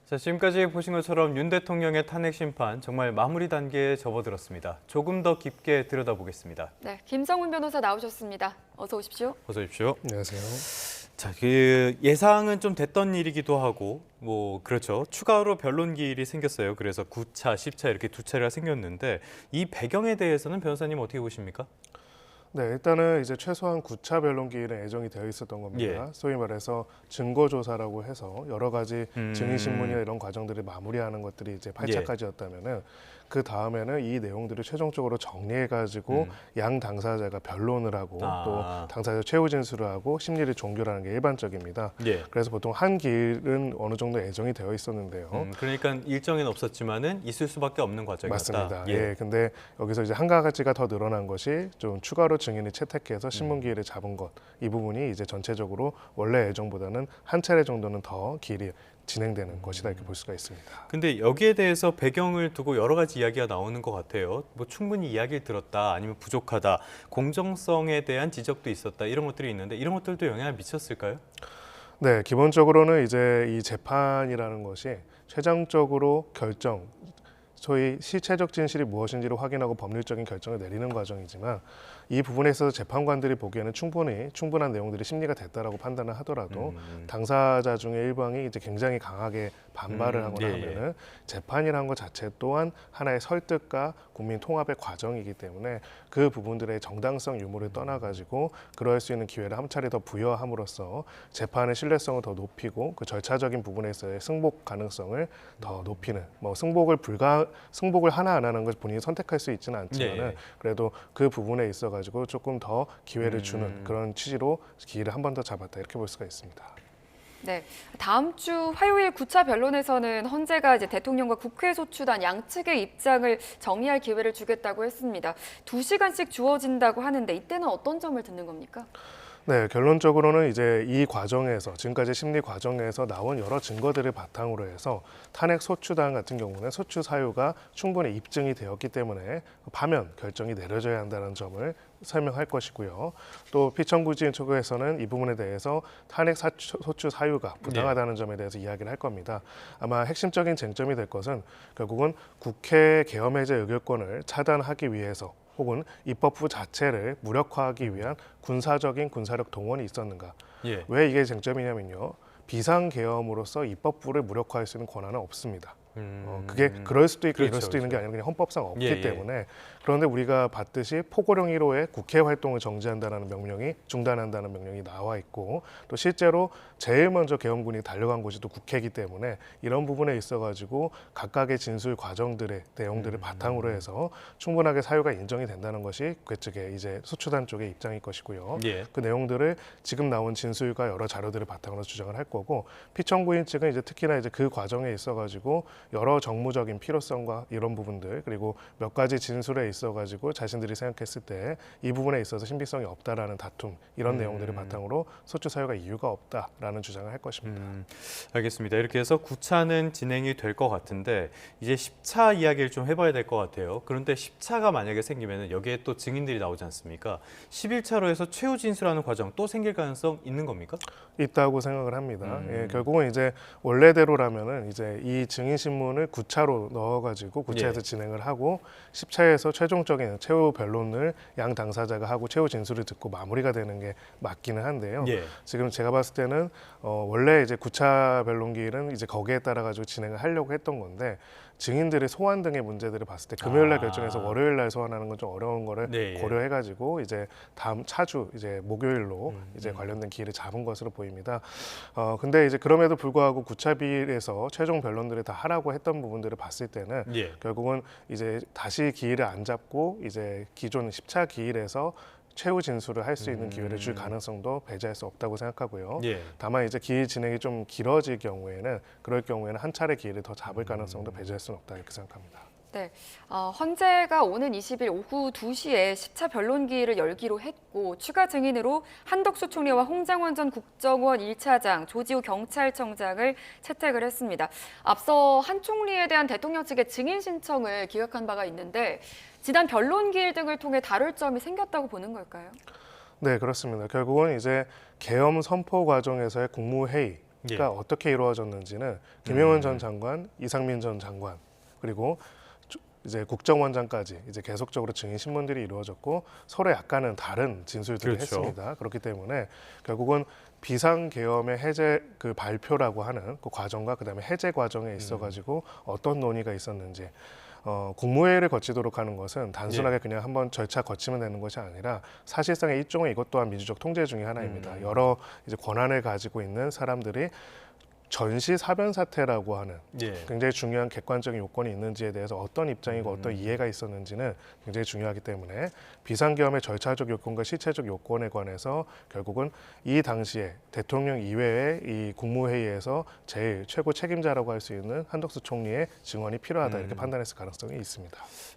자, 지금까지 보신 것처럼 윤 대통령의 탄핵 심판 정말 마무리 단계에 접어들었습니다. 조금 더 깊게 들여다보겠습니다. 네, 김성훈 변호사 나오셨습니다. 어서 오십시오. 어서 오십시오. 안녕하세요. 자, 예상은 좀 됐던 일이기도 하고, 그렇죠. 추가로 변론 기일이 생겼어요. 그래서 9차, 10차 이렇게 두 차례가 생겼는데 이 배경에 대해서는 변호사님 어떻게 보십니까? 네, 일단은 이제 최소한 9차 변론 기일은 예정이 되어 있었던 겁니다. 소위 말해서 증거 조사라고 해서 여러 가지 증인 신문이나 이런 과정들을 마무리하는 것들이 이제 8차까지였다면은 그 다음에는 이 내용들을 최종적으로 정리해가지고 양 당사자가 변론을 하고 또 당사자 최후 진술을 하고 심리를 종결하는 게 일반적입니다. 그래서 보통 한 기일은 어느 정도 예정이 되어 있었는데요. 그러니까 일정은 없었지만은 있을 수밖에 없는 과정이었다. 맞습니다. 근데 여기서 이제 한 가지가 더 늘어난 것이 좀 추가로 증인을 채택해서 신문 기일을 잡은 것, 이 부분이 이제 전체적으로 원래 예정보다는 한 차례 정도는 더 기일이 진행되는 것이다 이렇게 볼 수가 있습니다. 근데 여기에 대해서 배경을 두고 여러 가지 이야기가 나오는 것 같아요. 충분히 이야기를 들었다, 아니면 부족하다, 공정성에 대한 지적도 있었다, 이런 것들이 있는데 이런 것들도 영향을 미쳤을까요? 네, 기본적으로는 이제 이 재판이라는 것이 최종적으로 소위 실체적 진실이 무엇인지를 확인하고 법률적인 결정을 내리는 과정이지만 이 부분에 있어서 재판관들이 보기에는 충분한 내용들이 심리가 됐다라고 판단을 하더라도 당사자 중에 일방이 이제 굉장히 강하게 반발을 하거나 하면은 재판이라는 것 자체 또한 하나의 설득과 국민 통합의 과정이기 때문에 그 부분들의 정당성 유무를 떠나가지고 그럴 수 있는 기회를 한 차례 더 부여함으로써 재판의 신뢰성을 더 높이고 그 절차적인 부분에 있어의 승복 가능성을 더 높이는 승복을 하나 안 하는 걸 본인이 선택할 수 있지는 않지만은 그래도 그 부분에 있어가지고 조금 더 기회를 주는 그런 취지로 기회를 한 번 더 잡았다 이렇게 볼 수가 있습니다. 네, 다음 주 화요일 9차 변론에서는 헌재가 이제 대통령과 국회 소추단 양측의 입장을 정리할 기회를 주겠다고 했습니다. 2시간씩 주어진다고 하는데 이때는 어떤 점을 듣는 겁니까? 네, 결론적으로는 이제 이 과정에서 지금까지 심리 과정에서 나온 여러 증거들을 바탕으로 해서 탄핵 소추단 같은 경우는 소추 사유가 충분히 입증이 되었기 때문에 파면 결정이 내려져야 한다는 점을 설명할 것이고요. 또 피청구인 측에서는 이 부분에 대해서 탄핵 소추 사유가 부당하다는 점에 대해서 이야기를 할 겁니다. 아마 핵심적인 쟁점이 될 것은 결국은 국회 계엄 해제 의결권을 차단하기 위해서 혹은 입법부 자체를 무력화하기 위한 군사력 동원이 있었는가. 왜 이게 쟁점이냐면요. 비상계엄으로서 입법부를 무력화할 수 있는 권한은 없습니다. 그게 그럴 수도 있고 이럴 수도 있는 게 아니라 그냥 헌법상 없기 때문에 그런데 우리가 봤듯이 포고령 1호에 국회 활동을 정지한다는 명령이 중단한다는 명령이 나와 있고 또 실제로 제일 먼저 계엄군이 달려간 곳이 또 국회이기 때문에 이런 부분에 있어가지고 각각의 진술 과정들의 내용들을 바탕으로 해서 충분하게 사유가 인정이 된다는 것이 그쪽에 이제 소추단 쪽의 입장일 것이고요. 그 내용들을 지금 나온 진술과 여러 자료들을 바탕으로 주장을 할 거고 피청구인 측은 이제 특히나 이제 그 과정에 있어가지고 여러 정무적인 필요성과 이런 부분들 그리고 몇 가지 진술에 있어가지고 자신들이 생각했을 때 이 부분에 있어서 신빙성이 없다라는 다툼 이런 내용들을 바탕으로 소추 사유가 이유가 없다라는 주장을 할 것입니다. 알겠습니다. 이렇게 해서 9차는 진행이 될 것 같은데 이제 10차 이야기를 좀 해봐야 될 것 같아요. 그런데 10차가 만약에 생기면 여기에 또 증인들이 나오지 않습니까? 11차로 해서 최후 진술하는 과정 또 생길 가능성 있는 겁니까? 있다고 생각을 합니다. 결국은 이제 원래대로라면은 이제 이 증인 신문을 9차로 넣어가지고 9차에서 진행을 하고 10차에서 최종적인 최후 변론을 양 당사자가 하고 최후 진술을 듣고 마무리가 되는 게 맞기는 한데요. 지금 제가 봤을 때는 원래 이제 9차 변론기일은 이제 거기에 따라 가지고 진행을 하려고 했던 건데 증인들의 소환 등의 문제들을 봤을 때 금요일 날 결정해서 월요일 날 소환하는 건 좀 어려운 거를 고려해 가지고 이제 다음 차주 이제 목요일로 이제 관련된 기일을 잡은 것으로 보입니다. 근데 이제 그럼에도 불구하고 9차 비일에서 최종 변론들을 다 하라고 했던 부분들을 봤을 때는 결국은 이제 다시 기일을 안 잡고 이제 기존 10차 기일에서 최후 진술을 할 수 있는 기회를 줄 가능성도 배제할 수 없다고 생각하고요. 다만 이제 기일 진행이 좀 길어질 경우에는 그럴 경우에는 한 차례 기일을 더 잡을 가능성도 배제할 수는 없다 이렇게 생각합니다. 네, 헌재가 오는 20일 오후 2시에 10차 변론 기일을 열기로 했고 추가 증인으로 한덕수 총리와 홍장원 전 국정원 1차장, 조지호 경찰청장을 채택을 했습니다. 앞서 한 총리에 대한 대통령 측의 증인 신청을 기각한 바가 있는데 지난 변론 기일 등을 통해 다룰 점이 생겼다고 보는 걸까요? 네, 그렇습니다. 결국은 이제 계엄 선포 과정에서의 국무회의 예. 어떻게 이루어졌는지는 김용현 전 장관, 이상민 전 장관 그리고 이제 국정원장까지 이제 계속적으로 증인 신문들이 이루어졌고 서로 약간은 다른 진술들을 그렇죠. 했습니다. 그렇기 때문에 결국은 비상계엄의 해제 그 발표라고 하는 그 과정과 그다음에 해제 과정에 있어가지고 어떤 논의가 있었는지 국무회의를 거치도록 하는 것은 단순하게 그냥 한번 절차 거치면 되는 것이 아니라 사실상의 일종의 이것 또한 민주적 통제 중의 하나입니다. 여러 이제 권한을 가지고 있는 사람들이 전시 사변 사태라고 하는 예. 굉장히 중요한 객관적인 요건이 있는지에 대해서 어떤 입장이고 어떤 이해가 있었는지는 굉장히 중요하기 때문에 비상계엄의 절차적 요건과 실체적 요건에 관해서 결국은 이 당시에 대통령 이외의 이 국무회의에서 제일 최고 책임자라고 할 수 있는 한덕수 총리의 증언이 필요하다 이렇게 판단했을 가능성이 있습니다.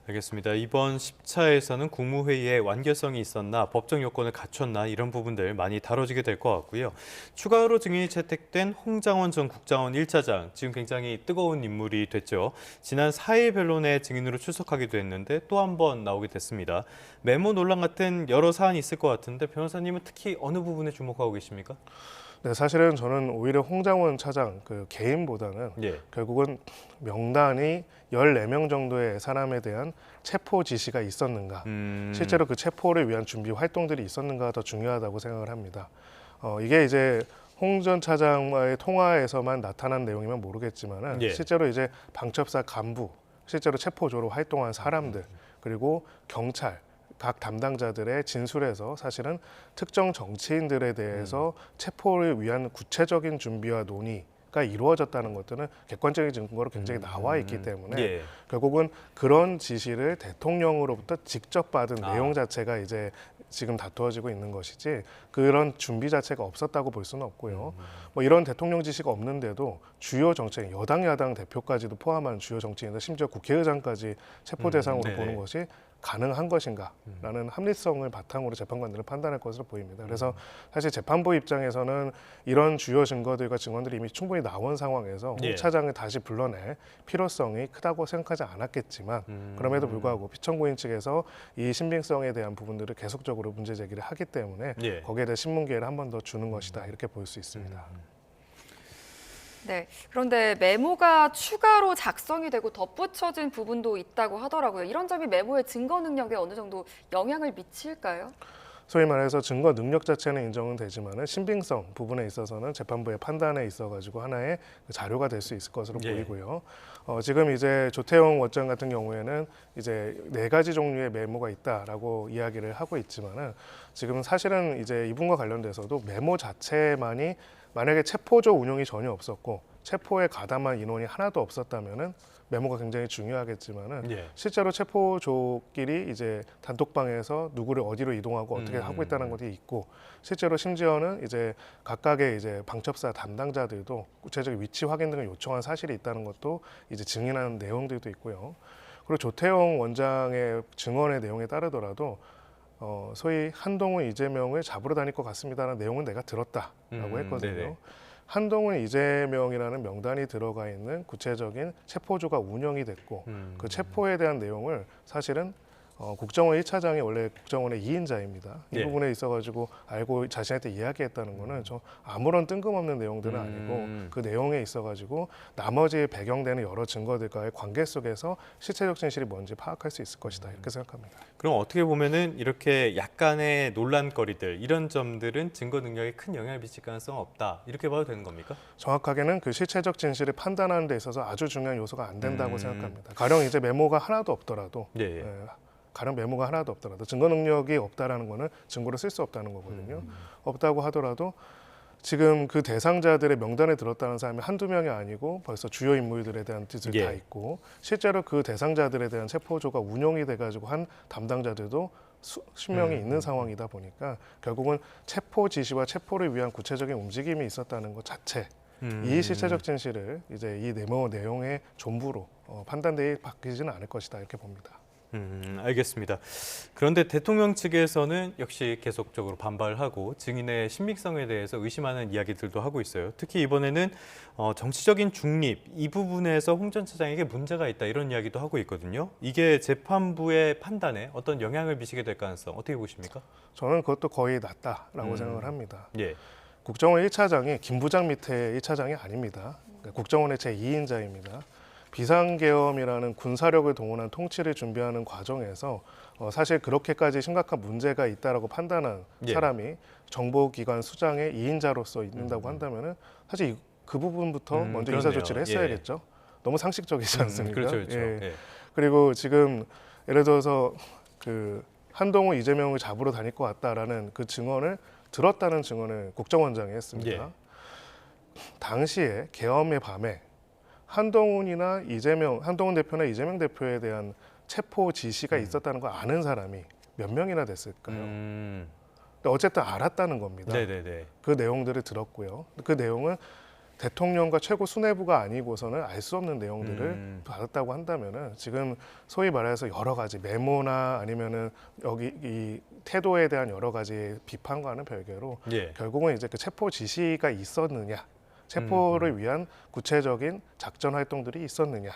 알겠습니다. 이번 10차에서는 국무회의에 완결성이 있었나, 법적 요건을 갖췄나 이런 부분들 많이 다뤄지게 될 것 같고요. 추가로 증인이 채택된 홍장원 전 국정원 1차장, 지금 굉장히 뜨거운 인물이 됐죠. 지난 4일 변론에 증인으로 출석하기도 했는데 또 한 번 나오게 됐습니다. 메모 논란 같은 여러 사안이 있을 것 같은데 변호사님은 특히 어느 부분에 주목하고 계십니까? 네, 사실은 저는 오히려 홍장원 차장 그 개인보다는 예. 결국은 명단이 14명 정도의 사람에 대한 체포 지시가 있었는가, 실제로 그 체포를 위한 준비 활동들이 있었는가가 더 중요하다고 생각을 합니다. 이게 이제 홍 전 차장과의 통화에서만 나타난 내용이면 모르겠지만은 예. 실제로 이제 방첩사 간부, 실제로 체포조로 활동한 사람들, 그리고 경찰 각 담당자들의 진술에서 사실은 특정 정치인들에 대해서 체포를 위한 구체적인 준비와 논의가 이루어졌다는 것들은 객관적인 증거로 굉장히 나와 있기 때문에 예. 결국은 그런 지시를 대통령으로부터 직접 받은 내용 자체가 이제 지금 다투어지고 있는 것이지 그런 준비 자체가 없었다고 볼 수는 없고요. 뭐 이런 대통령 지시가 없는데도 주요 정치인, 여당 야당 대표까지도 포함한 주요 정치인들, 심지어 국회의장까지 체포 대상으로 네네. 보는 것이 가능한 것인가라는 합리성을 바탕으로 재판관들은 판단할 것으로 보입니다. 그래서 사실 재판부 입장에서는 이런 주요 증거들과 증언들이 이미 충분히 나온 상황에서 홍 예. 차장을 다시 불러낼 필요성이 크다고 생각하지 않았겠지만 그럼에도 불구하고 피청구인 측에서 이 신빙성에 대한 부분들을 계속적으로 문제 제기를 하기 때문에 예. 거기에 대해 신문 기회를 한 번 더 주는 것이다 이렇게 볼 수 있습니다. 네. 그런데 메모가 추가로 작성이 되고 덧붙여진 부분도 있다고 하더라고요. 이런 점이 메모의 증거 능력에 어느 정도 영향을 미칠까요? 소위 말해서 증거 능력 자체는 인정은 되지만은 신빙성 부분에 있어서는 재판부의 판단에 있어가지고 하나의 자료가 될 수 있을 것으로 예. 보이고요. 지금 이제 조태용 원장 같은 경우에는 이제 4가지 종류의 메모가 있다라고 이야기를 하고 있지만은 지금 사실은 이제 이분과 관련돼서도 메모 자체만이 만약에 체포조 운용이 전혀 없었고 체포에 가담한 인원이 하나도 없었다면은 메모가 굉장히 중요하겠지만은 예. 실제로 체포조끼리 이제 단톡방에서 누구를 어디로 이동하고 어떻게 하고 있다는 것이 있고 실제로 심지어는 이제 각각의 이제 방첩사 담당자들도 구체적인 위치 확인 등을 요청한 사실이 있다는 것도 이제 증인하는 내용들도 있고요. 그리고 조태용 원장의 증언의 내용에 따르더라도 소위 한동훈, 이재명을 잡으러 다닐 것 같습니다라는 내용은 내가 들었다라고 했거든요. 네네. 한동훈, 이재명이라는 명단이 들어가 있는 구체적인 체포조가 운영이 됐고 그 체포에 대한 내용을 사실은 국정원 1차장이 원래 국정원의 2인자입니다. 이 예. 부분에 있어가지고 알고 자신한테 이야기했다는 거는 좀 아무런 뜬금없는 내용들은 아니고 그 내용에 있어가지고 나머지 배경되는 여러 증거들과의 관계 속에서 실체적 진실이 뭔지 파악할 수 있을 것이다 이렇게 생각합니다. 그럼 어떻게 보면은 이렇게 약간의 논란거리들 이런 점들은 증거 능력에 큰 영향을 미칠 가능성은 없다 이렇게 봐도 되는 겁니까? 정확하게는 그 실체적 진실을 판단하는 데 있어서 아주 중요한 요소가 안 된다고 생각합니다. 가령 이제 메모가 하나도 없더라도 예. 가령 메모가 하나도 없더라도 증거 능력이 없다라는 거는 증거를 쓸 수 없다는 거거든요. 없다고 하더라도 지금 그 대상자들의 명단에 들었다는 사람이 한두 명이 아니고 벌써 주요 인물들에 대한 뜻을 예. 다 있고 실제로 그 대상자들에 대한 체포조가 운영이 돼가지고 한 담당자들도 수십 명이 있는 상황이다 보니까 결국은 체포 지시와 체포를 위한 구체적인 움직임이 있었다는 것 자체 이 실체적 진실을 이제 이 메모 내용의 전부로 판단되이 바뀌지는 않을 것이다 이렇게 봅니다. 알겠습니다. 그런데 대통령 측에서는 역시 계속적으로 반발하고 증인의 신빙성에 대해서 의심하는 이야기들도 하고 있어요. 특히 이번에는 정치적인 중립 이 부분에서 홍 전 차장에게 문제가 있다 이런 이야기도 하고 있거든요. 이게 재판부의 판단에 어떤 영향을 미치게 될 가능성 어떻게 보십니까? 저는 그것도 거의 낮다라고 생각을 합니다. 예. 국정원 1차장이 김 부장 밑에 1차장이 아닙니다. 그러니까 국정원의 제2인자입니다. 비상계엄이라는 군사력을 동원한 통치를 준비하는 과정에서 사실 그렇게까지 심각한 문제가 있다라고 판단한 예. 사람이 정보기관 수장의 2인자로서 있는다고 한다면은 사실 그 부분부터 먼저 인사 그렇네요. 조치를 했어야겠죠. 너무 상식적이지 않습니까? 그렇죠, 그렇죠. 예. 예. 그리고 지금 예를 들어서 그 한동훈 이재명을 잡으러 다닐 것 같다라는 그 증언을 들었다는 증언을 국정원장이 했습니다. 예. 당시에 계엄의 밤에 한동훈 대표나 이재명 대표에 대한 체포 지시가 있었다는 걸 아는 사람이 몇 명이나 됐을까요? 근데 어쨌든 알았다는 겁니다. 네네네. 그 내용들을 들었고요. 그 내용은 대통령과 최고 수뇌부가 아니고서는 알 수 없는 내용들을 받았다고 한다면은 지금 소위 말해서 여러 가지 메모나 아니면은 여기 이 태도에 대한 여러 가지 비판과는 별개로 예. 결국은 이제 그 체포 지시가 있었느냐, 체포를 위한 구체적인 작전 활동들이 있었느냐,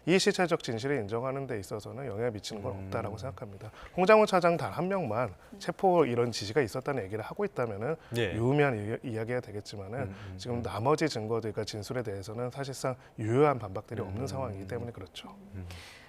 이 실체적 진실을 인정하는 데 있어서는 영향을 미치는 건 없다라고 생각합니다. 홍장훈 차장 단 한 명만 체포 이런 지시가 있었다는 얘기를 하고 있다면은 예. 유의미한 이야기가 되겠지만은 지금 나머지 증거들과 진술에 대해서는 사실상 유효한 반박들이 없는 상황이기 때문에 그렇죠.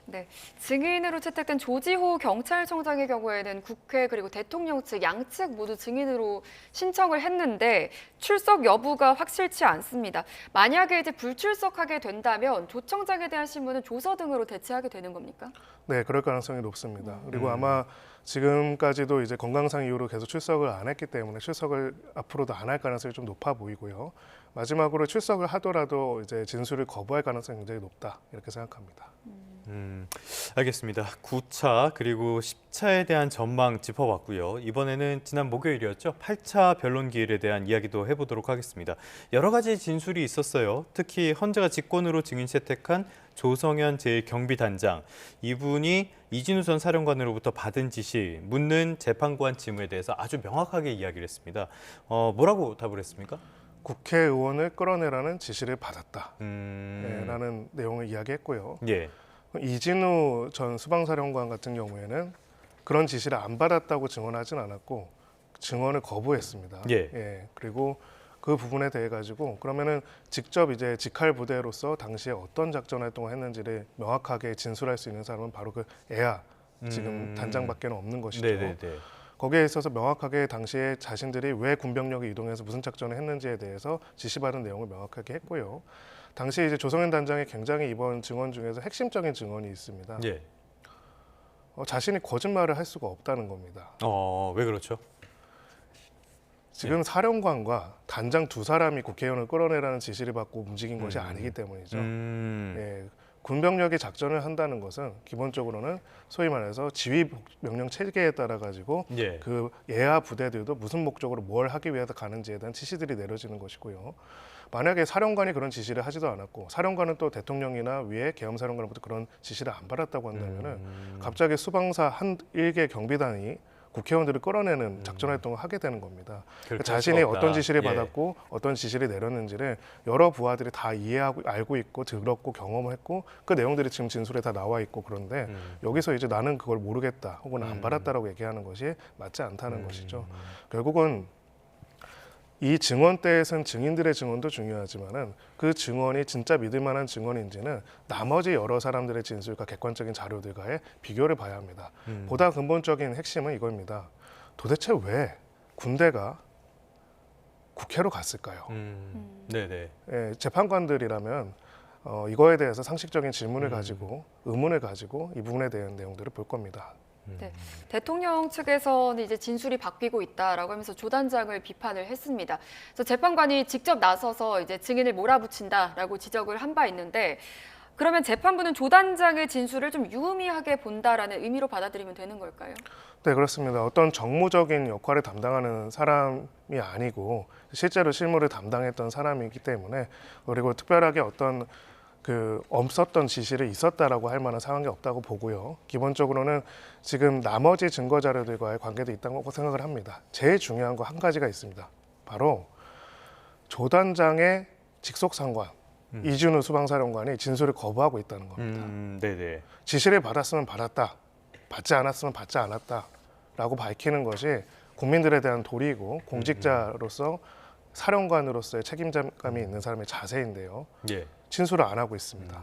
네, 증인으로 채택된 조지호 경찰청장의 경우에는 국회 그리고 대통령 측 양측 모두 증인으로 신청을 했는데 출석 여부가 확실치 않습니다. 만약에 이제 불출석하게 된다면 조 청장에 대한 신문은 조서 등으로 대체하게 되는 겁니까? 네, 그럴 가능성이 높습니다. 그리고 아마 지금까지도 이제 건강상 이유로 계속 출석을 안 했기 때문에 출석을 앞으로도 안 할 가능성이 좀 높아 보이고요. 마지막으로 출석을 하더라도 이제 진술을 거부할 가능성이 굉장히 높다 이렇게 생각합니다. 알겠습니다. 9차 그리고 10차에 대한 전망 짚어봤고요. 이번에는 지난 목요일이었죠. 8차 변론 기일에 대한 이야기도 해보도록 하겠습니다. 여러 가지 진술이 있었어요. 특히 헌재가 직권으로 증인 채택한 조성현 제1경비단장. 이분이 이진우 전 사령관으로부터 받은 지시, 묻는 재판관 직무에 대해서 아주 명확하게 이야기를 했습니다. 뭐라고 답을 했습니까? 국회의원을 끌어내라는 지시를 받았다. 음... 라는 내용을 이야기했고요. 예. 이진우 전 수방사령관 같은 경우에는 그런 지시를 안 받았다고 증언하진 않았고 증언을 거부했습니다. 예. 그리고 그 부분에 대해 가지고 그러면은 직접 이제 직할 부대로서 당시에 어떤 작전 활동을 했는지를 명확하게 진술할 수 있는 사람은 바로 그 애야 지금 단장밖에는 없는 것이죠. 네네네. 거기에 있어서 명확하게 당시에 자신들이 왜 군병력이 이동해서 무슨 작전을 했는지에 대해서 지시받은 내용을 명확하게 했고요. 당시 이제 조성현 단장이 굉장히 이번 증언 중에서 핵심적인 증언이 있습니다. 예. 자신이 거짓말을 할 수가 없다는 겁니다. 왜 그렇죠? 지금 사령관과 단장 두 사람이 국회의원을 끌어내라는 지시를 받고 움직인 것이 아니기 때문이죠. 예, 군병력이 작전을 한다는 것은 기본적으로는 소위 말해서 지휘 명령 체계에 따라 가지고 예. 그 예하 부대들도 무슨 목적으로 뭘 하기 위해서 가는지에 대한 지시들이 내려지는 것이고요. 만약에 사령관이 그런 지시를 하지도 않았고 사령관은 또 대통령이나 위에 계엄사령관으로부터 그런 지시를 안 받았다고 한다면은 갑자기 수방사 한 일개 경비단이 국회의원들을 끌어내는 작전 활동을 하게 되는 겁니다. 그러니까 자신이 어떤 지시를 받았고 어떤 지시를 내렸는지를 여러 부하들이 다 이해하고 알고 있고 들었고 경험했고 그 내용들이 지금 진술에 다 나와 있고 그런데 여기서 이제 나는 그걸 모르겠다 혹은 안 받았다라고 얘기하는 것이 맞지 않다는 것이죠. 결국은 이 증언대에서는 증인들의 증언도 중요하지만은 그 증언이 진짜 믿을 만한 증언인지는 나머지 여러 사람들의 진술과 객관적인 자료들과의 비교를 봐야 합니다. 보다 근본적인 핵심은 이겁니다. 도대체 왜 군대가 국회로 갔을까요? 네네. 예, 재판관들이라면 이거에 대해서 상식적인 질문을 가지고 의문을 가지고 이 부분에 대한 내용들을 볼 겁니다. 네, 대통령 측에서는 이제 진술이 바뀌고 있다라고 하면서 조 단장을 비판을 했습니다. 그래서 재판관이 직접 나서서 이제 증인을 몰아붙인다라고 지적을 한 바 있는데 그러면 재판부는 조 단장의 진술을 좀 유의미하게 본다라는 의미로 받아들이면 되는 걸까요? 네, 그렇습니다. 어떤 정무적인 역할을 담당하는 사람이 아니고 실제로 실무를 담당했던 사람이기 때문에 그리고 특별하게 어떤 없었던 지시를 있었다라고 할 만한 상황이 없다고 보고요. 기본적으로는 지금 나머지 증거 자료들과의 관계도 있다고 생각을 합니다. 제일 중요한 거 한 가지가 있습니다. 바로 조 단장의 직속 상관 이준우 수방사령관이 진술을 거부하고 있다는 겁니다. 네네. 지시를 받았으면 받았다, 받지 않았으면 받지 않았다라고 밝히는 것이 국민들에 대한 도리이고 공직자로서 사령관으로서의 책임감이 있는 사람의 자세인데요. 예. 진술을 안 하고 있습니다.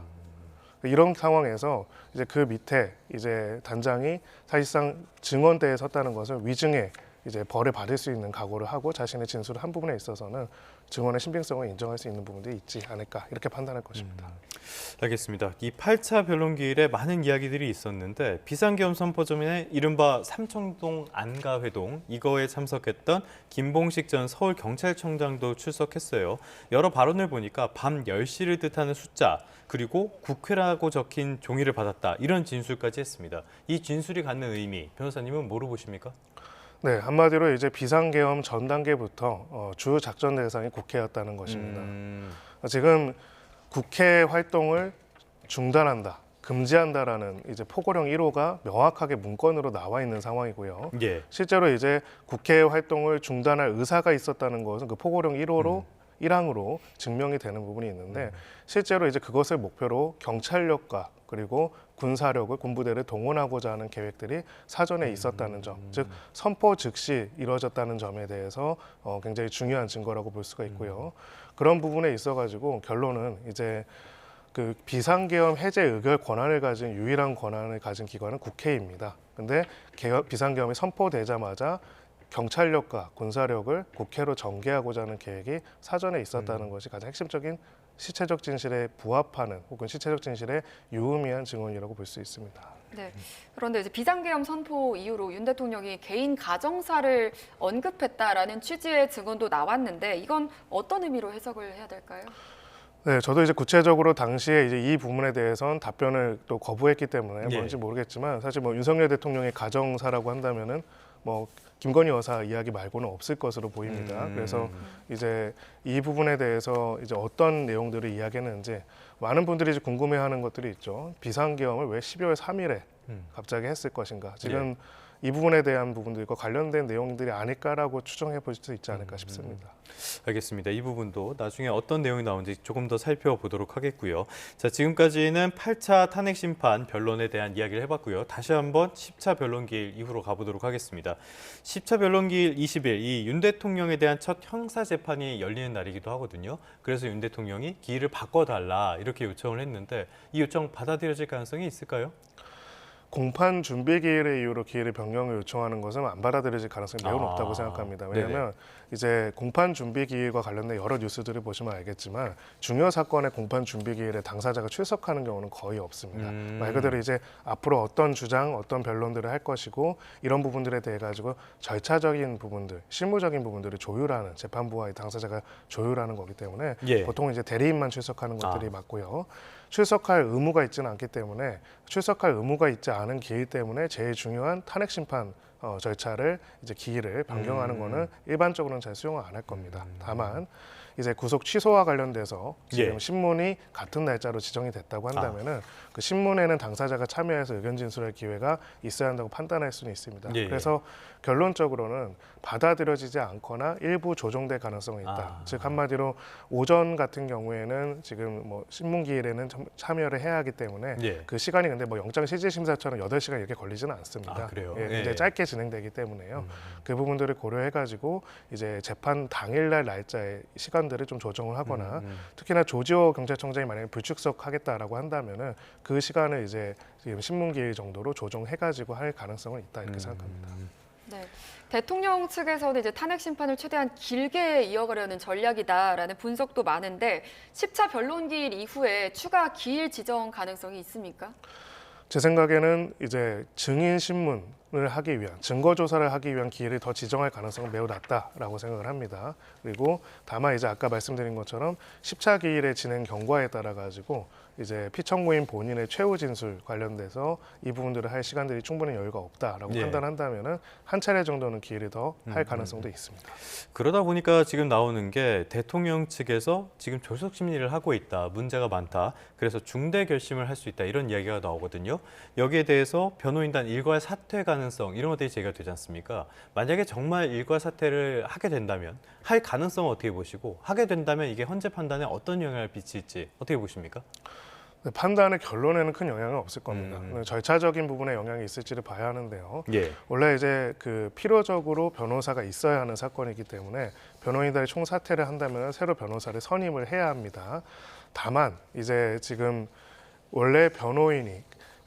이런 상황에서 이제 그 밑에 이제 단장이 사실상 증언대에 섰다는 것을 위증의 이제 벌을 받을 수 있는 각오를 하고 자신의 진술을 한 부분에 있어서는 증언의 신빙성을 인정할 수 있는 부분들이 있지 않을까 이렇게 판단할 것입니다. 알겠습니다. 이 8차 변론기일에 많은 이야기들이 있었는데 비상계엄 선포 전에 이른바 삼청동 안가회동 이거에 참석했던 김봉식 전 서울경찰청장도 출석했어요. 여러 발언을 보니까 밤 10시를 뜻하는 숫자 그리고 국회라고 적힌 종이를 받았다 이런 진술까지 했습니다. 이 진술이 갖는 의미 변호사님은 뭐로 보십니까? 네, 한마디로 이제 비상계엄 전 단계부터 주 작전 대상이 국회였다는 것입니다. 지금 국회 활동을 중단한다, 금지한다라는 이제 포고령 1호가 명확하게 문건으로 나와 있는 상황이고요. 예. 실제로 이제 국회 활동을 중단할 의사가 있었다는 것은 그 포고령 1호로 1항으로 증명이 되는 부분이 있는데 실제로 이제 그것을 목표로 경찰력과 그리고 군사력을 군부대를 동원하고자 하는 계획들이 사전에 있었다는 점, 즉 선포 즉시 이루어졌다는 점에 대해서 굉장히 중요한 증거라고 볼 수가 있고요. 그런 부분에 있어가지고 결론은 이제 그 비상계엄 해제 의결 권한을 가진 유일한 권한을 가진 기관은 국회입니다. 근데 비상계엄이 선포되자마자 경찰력과 군사력을 국회로 전개하고자 하는 계획이 사전에 있었다는 것이 가장 핵심적인 시체적 진실에 부합하는 혹은 시체적 진실에 유의미한 증언이라고 볼 수 있습니다. 네. 그런데 이제 비상계엄 선포 이후로 윤 대통령이 개인 가정사를 언급했다라는 취지의 증언도 나왔는데 이건 어떤 의미로 해석을 해야 될까요? 네, 저도 이제 구체적으로 당시에 이제 이 부분에 대해서는 답변을 또 거부했기 때문에 예. 뭔지 모르겠지만 사실 뭐 윤석열 대통령의 가정사라고 한다면은 뭐 김건희 여사 이야기 말고는 없을 것으로 보입니다. 그래서 이제 이 부분에 대해서 이제 어떤 내용들을 이야기했는지 많은 분들이 이제 궁금해하는 것들이 있죠. 비상계엄을 왜 12월 3일에 갑자기 했을 것인가? 지금 이 부분에 대한 부분들과 관련된 내용들이 아닐까라고 추정해 볼 수 있지 않을까 싶습니다. 알겠습니다. 이 부분도 나중에 어떤 내용이 나오는지 조금 더 살펴보도록 하겠고요. 자, 지금까지는 8차 탄핵 심판 변론에 대한 이야기를 해봤고요. 다시 한번 10차 변론기일 이후로 가보도록 하겠습니다. 10차 변론기일 20일 이 윤 대통령에 대한 첫 형사 재판이 열리는 날이기도 하거든요. 그래서 윤 대통령이 기일을 바꿔달라 이렇게 요청을 했는데 이 요청 받아들여질 가능성이 있을까요? 공판 준비 기일의 이유로 기일의 변경을 요청하는 것은 안 받아들여질 가능성이 매우 높다고 생각합니다. 왜냐하면 이제 공판 준비 기일과 관련된 여러 뉴스들을 보시면 알겠지만 중요 사건의 공판 준비 기일에 당사자가 출석하는 경우는 거의 없습니다. 말 그대로 이제 앞으로 어떤 주장, 어떤 변론들을 할 것이고 이런 부분들에 대해 가지고 절차적인 부분들, 실무적인 부분들을 조율하는 재판부와 당사자가 조율하는 거기 때문에 보통 이제 대리인만 출석하는 것들이 맞고요. 출석할 의무가 있지는 않기 때문에 출석할 의무가 있지 않은 기일 때문에 제일 중요한 탄핵 심판 절차를 이제 기일을 변경하는 거는 일반적으로는 잘 수용을 안 할 겁니다. 다만 이제 구속 취소와 관련돼서 지금 신문이 같은 날짜로 지정이 됐다고 한다면은 그 신문에는 당사자가 참여해서 의견 진술할 기회가 있어야 한다고 판단할 수는 있습니다. 그래서 결론적으로는 받아들여지지 않거나 일부 조정될 가능성이 있다. 즉 한마디로 오전 같은 경우에는 지금 뭐 신문 기일에는 참여를 해야 하기 때문에 그 시간이 근데 뭐 영장 실질 심사처럼 8시간 이렇게 걸리지는 않습니다. 그래요? 굉장히 짧게 진행되기 때문에요. 그 부분들을 고려해가지고 이제 재판 당일날 날짜에 시간들을 좀 조정을 하거나 특히나 조지호 경찰청장이 만약에 불출석하겠다라고 한다면은 그 시간을 이제 지금 신문기일 정도로 조정해가지고 할 가능성은 있다 이렇게 생각합니다. 네. 대통령 측에서는 이제 탄핵 심판을 최대한 길게 이어가려는 전략이다라는 분석도 많은데 10차 변론기일 이후에 추가 기일 지정 가능성이 있습니까? 제 생각에는 이제 증인 신문을 하기 위한 증거 조사를 하기 위한 기회를 더 지정할 가능성은 매우 낮다라고 생각을 합니다. 그리고 다만 이제 아까 말씀드린 것처럼 10차 기일의 진행 경과에 따라 가지고 이제 피청구인 본인의 최후 진술 관련돼서 이 부분들을 할 시간들이 충분히 여유가 없다라고 판단한다면은 한 차례 정도는 기회를 더 할 가능성도 있습니다. 그러다 보니까 지금 나오는 게 대통령 측에서 지금 졸속 심리를 하고 있다, 문제가 많다, 그래서 중대 결심을 할 수 있다 이런 이야기가 나오거든요. 여기에 대해서 변호인단 일괄 사퇴 가능성 이런 것들이 제기가 되지 않습니까? 만약에 정말 일괄 사퇴를 하게 된다면 할 가능성은 어떻게 보시고 하게 된다면 이게 헌재 판단에 어떤 영향을 미칠지 어떻게 보십니까? 판단의 결론에는 큰 영향은 없을 겁니다. 절차적인 부분에 영향이 있을지를 봐야 하는데요. 예. 원래 이제 그 필요적으로 변호사가 있어야 하는 사건이기 때문에 변호인단이 총사퇴를 한다면 새로 변호사를 선임을 해야 합니다. 다만 이제 지금 원래 변호인이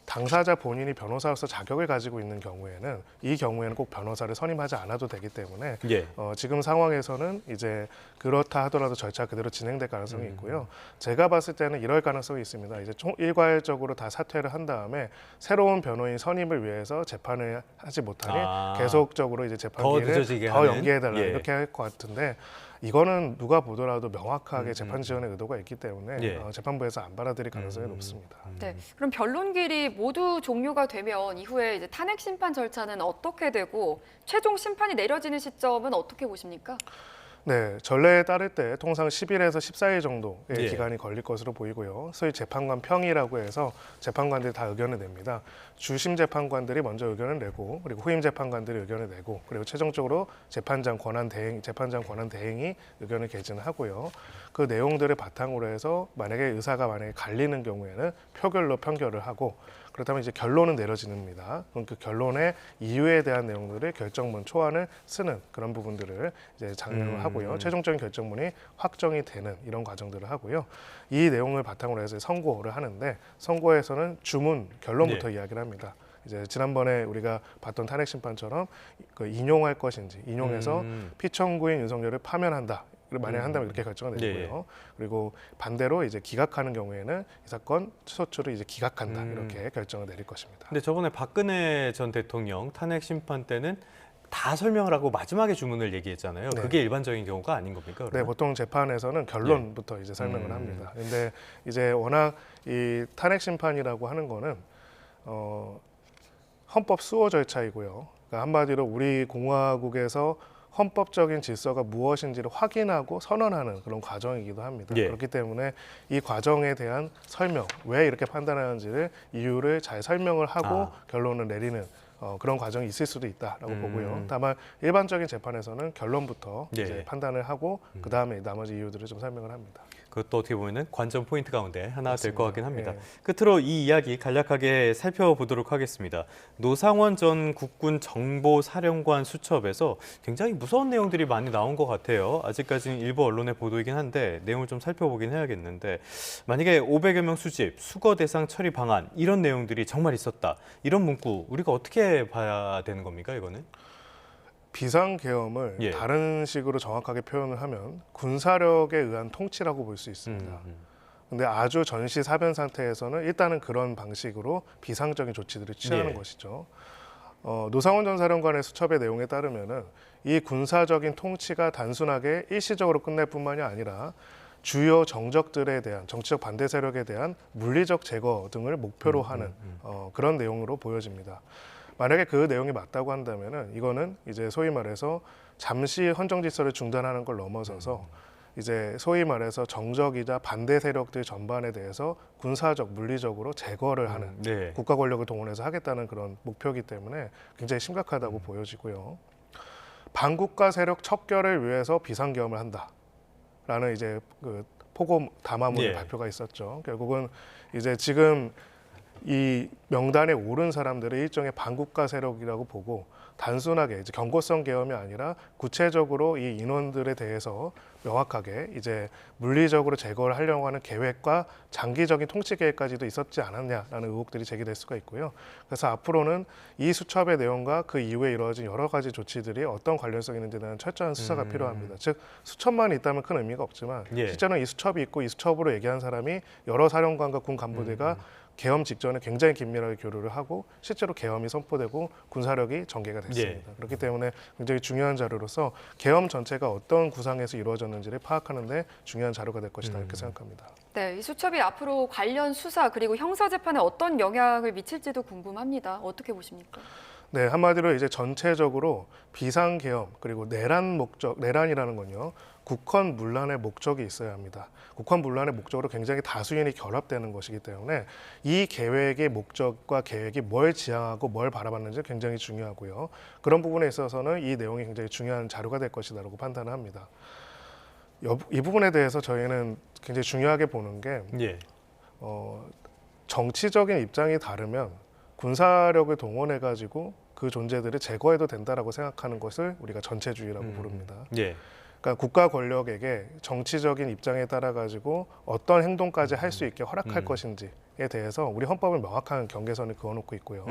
당사자 본인이 변호사로서 자격을 가지고 있는 경우에는 이 경우에는 꼭 변호사를 선임하지 않아도 되기 때문에 예. 지금 상황에서는 이제 그렇다 하더라도 절차 그대로 진행될 가능성이 있고요. 제가 봤을 때는 이럴 가능성이 있습니다. 이제 일괄적으로 다 사퇴를 한 다음에 새로운 변호인 선임을 위해서 재판을 하지 못하니 계속적으로 이제 재판기를 더 연기해달라 예. 이렇게 할 것 같은데 이거는 누가 보더라도 명확하게 재판 지연의 의도가 있기 때문에 예. 재판부에서 안 받아들일 가능성이 높습니다. 네, 그럼 변론길이 모두 종료가 되면 이후에 이제 탄핵 심판 절차는 어떻게 되고 최종 심판이 내려지는 시점은 어떻게 보십니까? 네, 전례에 따를 때 통상 10일에서 14일 정도의 예. 기간이 걸릴 것으로 보이고요. 소위 재판관 평이라고 해서 재판관들이 다 의견을 냅니다. 주심 재판관들이 먼저 의견을 내고 그리고 후임 재판관들이 의견을 내고 그리고 최종적으로 재판장 권한 대행이 의견을 개진하고요. 그 내용들을 바탕으로 해서 만약에 의사가 갈리는 경우에는 표결로 판결을 하고 그렇다면 이제 결론은 내려집니다. 그럼 그 결론의 이유에 대한 내용들을 결정문 초안을 쓰는 그런 부분들을 이제 장려를 하고요. 최종적인 결정문이 확정이 되는 이런 과정들을 하고요. 이 내용을 바탕으로 해서 선고를 하는데 선고에서는 주문 결론부터 이야기를 합니다. 이제 지난번에 우리가 봤던 탄핵 심판처럼 그 인용할 것인지 인용해서 피청구인 윤석열을 파면한다. 만약 한다면 이렇게 결정을 내리고요. 그리고 반대로 이제 기각하는 경우에는 이 사건 소추를 이제 기각한다 이렇게 결정을 내릴 것입니다. 근데 저번에 박근혜 전 대통령 탄핵 심판 때는 다 설명을 하고 마지막에 주문을 얘기했잖아요. 네. 그게 일반적인 경우가 아닌 겁니까? 그러면? 네, 보통 재판에서는 결론부터 이제 설명을 합니다. 근데 이제 워낙 이 탄핵 심판이라고 하는 거는 헌법 수호 절차이고요. 그러니까 한마디로 우리 공화국에서 헌법적인 질서가 무엇인지를 확인하고 선언하는 그런 과정이기도 합니다. 예. 그렇기 때문에 이 과정에 대한 설명, 왜 이렇게 판단하는지를 이유를 잘 설명을 하고 결론을 내리는 그런 과정이 있을 수도 있다라고 보고요. 다만 일반적인 재판에서는 결론부터 이제 판단을 하고 그 다음에 나머지 이유들을 좀 설명을 합니다. 그것도 어떻게 보면은 관전 포인트 가운데 하나 될 것 같긴 합니다. 예. 끝으로 이 이야기 간략하게 살펴보도록 하겠습니다. 노상원 전 국군 정보사령관 수첩에서 굉장히 무서운 내용들이 많이 나온 것 같아요. 아직까지는 일부 언론의 보도이긴 한데 내용을 좀 살펴보긴 해야겠는데 만약에 500여 명 수집, 수거 대상 처리 방안 이런 내용들이 정말 있었다. 이런 문구 우리가 어떻게 봐야 되는 겁니까, 이거는? 비상계엄을 다른 식으로 정확하게 표현을 하면 군사력에 의한 통치라고 볼 수 있습니다. 근데 아주 전시 사변 상태에서는 일단은 그런 방식으로 비상적인 조치들을 취하는 것이죠. 노상원 전 사령관의 수첩의 내용에 따르면은 이 군사적인 통치가 단순하게 일시적으로 끝날 뿐만이 아니라 주요 정적들에 대한 정치적 반대 세력에 대한 물리적 제거 등을 목표로 하는 그런 내용으로 보여집니다. 만약에 그 내용이 맞다고 한다면은 이거는 이제 소위 말해서 잠시 헌정 질서를 중단하는 걸 넘어서서 이제 소위 말해서 정적이자 반대 세력들 전반에 대해서 군사적, 물리적으로 제거를 하는 국가 권력을 동원해서 하겠다는 그런 목표이기 때문에 굉장히 심각하다고 보여지고요. 반국가 세력 척결을 위해서 비상계엄을 한다라는 이제 그 포고 담화문의 발표가 있었죠. 결국은 이제 지금 이 명단에 오른 사람들을 일종의 반국가 세력이라고 보고 단순하게 이제 경고성 계엄이 아니라 구체적으로 이 인원들에 대해서 명확하게 이제 물리적으로 제거를 하려고 하는 계획과 장기적인 통치 계획까지도 있었지 않았냐라는 의혹들이 제기될 수가 있고요. 그래서 앞으로는 이 수첩의 내용과 그 이후에 이루어진 여러 가지 조치들이 어떤 관련성이 있는지에 대한 철저한 수사가 필요합니다. 즉 수첩만 있다면 큰 의미가 없지만 실제로는 이 수첩이 있고 이 수첩으로 얘기한 사람이 여러 사령관과 군 간부들과 계엄 직전에 굉장히 긴밀하게 교류를 하고 실제로 계엄이 선포되고 군사력이 전개가 됐습니다. 그렇기 때문에 굉장히 중요한 자료로서 계엄 전체가 어떤 구상에서 이루어졌는지를 파악하는 데 중요한 자료가 될 것이다 이렇게 생각합니다. 네, 이 수첩이 앞으로 관련 수사 그리고 형사 재판에 어떤 영향을 미칠지도 궁금합니다. 어떻게 보십니까? 네, 한마디로 이제 전체적으로 비상계엄 그리고 내란이라는 건요. 국헌 문란의 목적이 있어야 합니다. 국헌 문란의 목적으로 굉장히 다수인이 결합되는 것이기 때문에 이 계획의 목적과 계획이 뭘 지향하고 뭘 바라봤는지 굉장히 중요하고요. 그런 부분에 있어서는 이 내용이 굉장히 중요한 자료가 될 것이다라고 판단을 합니다. 이 부분에 대해서 저희는 굉장히 중요하게 보는 게 정치적인 입장이 다르면 군사력을 동원해 가지고 그 존재들을 제거해도 된다라고 생각하는 것을 우리가 전체주의라고 부릅니다. 예. 그러니까 국가 권력에게 정치적인 입장에 따라 가지고 어떤 행동까지 할 수 있게 허락할 것인지에 대해서 우리 헌법은 명확한 경계선을 그어놓고 있고요.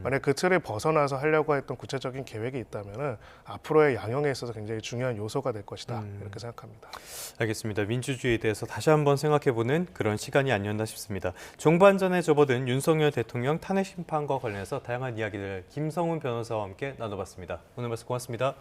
만약 그 틀을 벗어나서 하려고 했던 구체적인 계획이 있다면 앞으로의 양형에 있어서 굉장히 중요한 요소가 될 것이다 이렇게 생각합니다. 알겠습니다. 민주주의에 대해서 다시 한번 생각해보는 그런 시간이 아니었나 싶습니다. 종반전에 접어든 윤석열 대통령 탄핵 심판과 관련해서 다양한 이야기를 김성훈 변호사와 함께 나눠봤습니다. 오늘 말씀 고맙습니다.